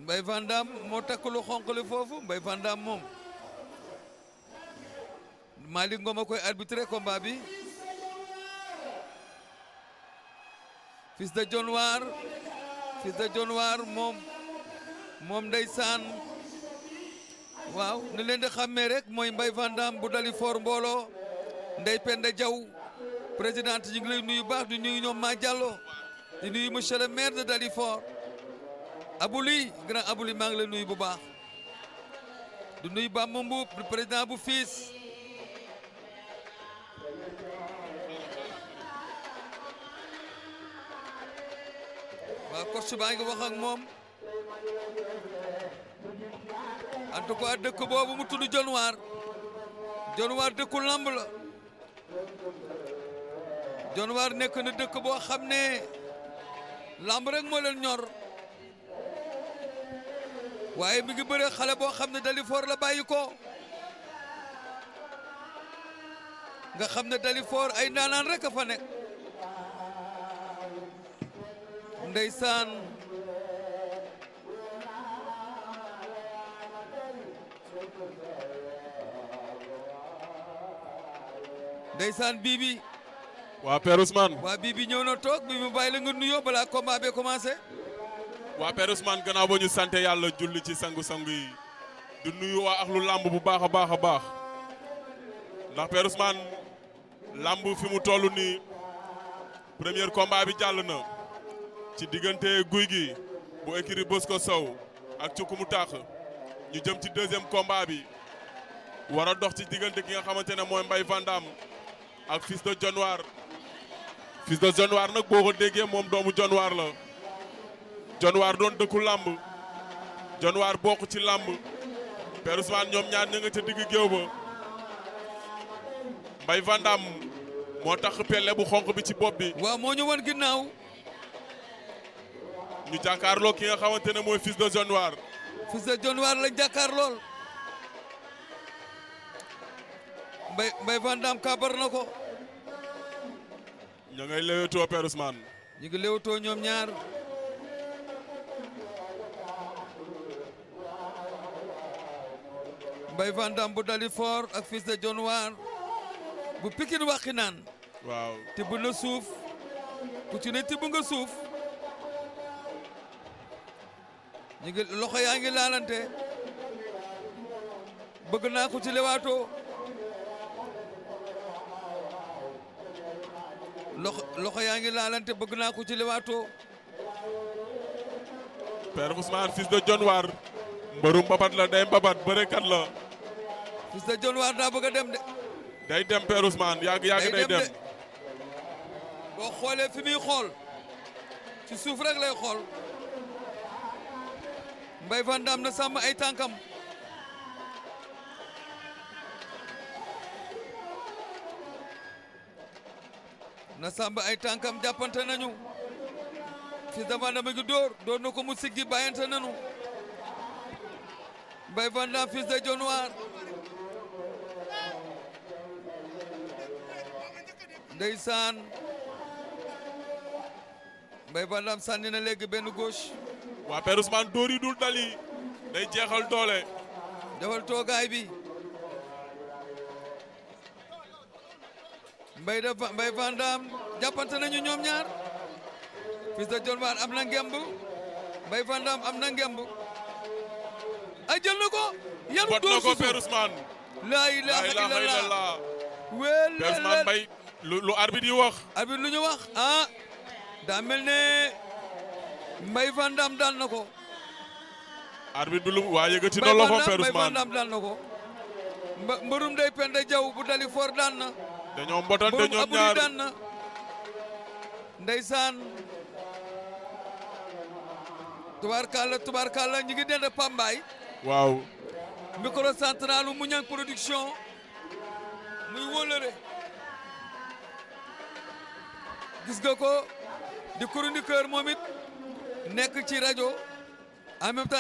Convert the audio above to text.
Mbaye Van Dam moo takk lu xonq li foofu Mbaye Van Dam moom Malick Ngom a koy arbitré combat bi Fils de Dionewar moom ndeysaan waaw ni leen di xàmmee rek mooy Mbaye Van Dam bu Dalifort mbooloo Ndeye Penda Diaw présidente ñu ngi lay nuyu baax di nuyu ñoom Ma Diallo di nuyu monsieur le maire de Dalifort Abouli grand Abouli maa ngi lay nuyu bu baax di nuyu Bamba Mbuub du président bu FILS waaw coach baa ngi wax ak moom en tout cas dëkk boobu mu tudd Dionewar dëkku lamb la Dionewar nekk na dëkk boo xam ne lamb rek moo leen ñor waaye mi ngi bëre xale boo xam ne Dalifort la bàyyi ko nga xam ne Dalifort ay ndaanaan rek a fa nekk ndeysaan Bibi waa Père Ousmane waa Bibi ñëw na toog bi mu bàyyi la nga nuyoo balaa combat bi commencé waa Père Ousmane gannaaw ba ñu sant yàlla julli ci sangu-sangu yi du nuyu waa axlu làmb bu baax a baax a baax ndax Père Ousmane làmb fi mu toll nii premier combat bi jàll na ci diggante guy gi bu écurie Bosco Sow ak Cukumu Taax ñu jëm ci deuxième combat bi war a dox ci diggante ki nga xamante ne mooy Mbaye Van Dam ak Fils de Dionewar nag boo ko déggee moom doomu Dionewar la Dionewar doon dëkku làmb Dionewar bokk ci làmb Père Ousmane ñoom ñaar ña nga ca digg géew ba Mbaye Van Dam moo tax pelle bu xonq bi ci bopp bi. waaw moo ñu wan ginnaaw. ñu jàkkaarloo ki nga xamante ne mooy Fils de Dionewar. Fils de Dionewar lañ jàkkaar lool. Mbaye Van Dam kabar na ko. ña ngay léewtoo Père Ousmane. ñu ngi léewtoo ñoom ñaar. Mbaye Van Dam bu Dalifort ak Fils de Dionewar bu Pikine Wakhinane. waaw tibb na suuf ku ci ne tibb nga suuf. ñu ngi loxo yaa ngi laalante bëgg naa ko ci lewaatoo loxo yaa ngi laalante bëgg naa ko ci lewaatoo. Père Ousmane Fils de Dionewar mbërum mbapat la day mbapat bërekat la. Fils de Dionewar daa bëgg a dem de. day dem Père Ousmane yàgg day dem. boo xoolee fi muy xool ci suuf rek lay xool. Mbaye Van Dam na sàmm ay tànkam. na sàmm ay tànkam jàppante nañu. Fils de Van Dam a ngi dóor na ko mu siggi bàyyante nañu. Mbaye Van Dam Fils de Dionewar. ndeysaan Mbaye Van Dam sànni na léegi benn gauche. waa Père Ousmane dóor yi dul dali day jeexal doole. defal toogaay bi. Mbaye Van Dam jàppante nañu ñoom ñaar. Fils de Dionewar am na ngemb. Mbaye Van Dam am na ngemb. ay jël na ko. yanu dóor bot na ko Père Ousmane. laa ilaaha illallah. weel Père Ousmane Mbaye lu arbitre yi wax. arbitre lu ñu wax ah. daa mel ne Mbaye Van Dam daan na ko. arbitre bi lu waa yëgati na loxo Père Mbaye Van Ousmane. Dam daan na ko. mbërum Ndeye Penda Diaw bu Dalifort daan na. dañoo mbotante ñoom ñaar daan na. ndeysaan. tubaarkàlla ñu ngi dend Pambaay. waaw. micro central mu Mouniang production. muy wóolare. gis nga ko di chroniqueur moom it nekk ci rajo en même temps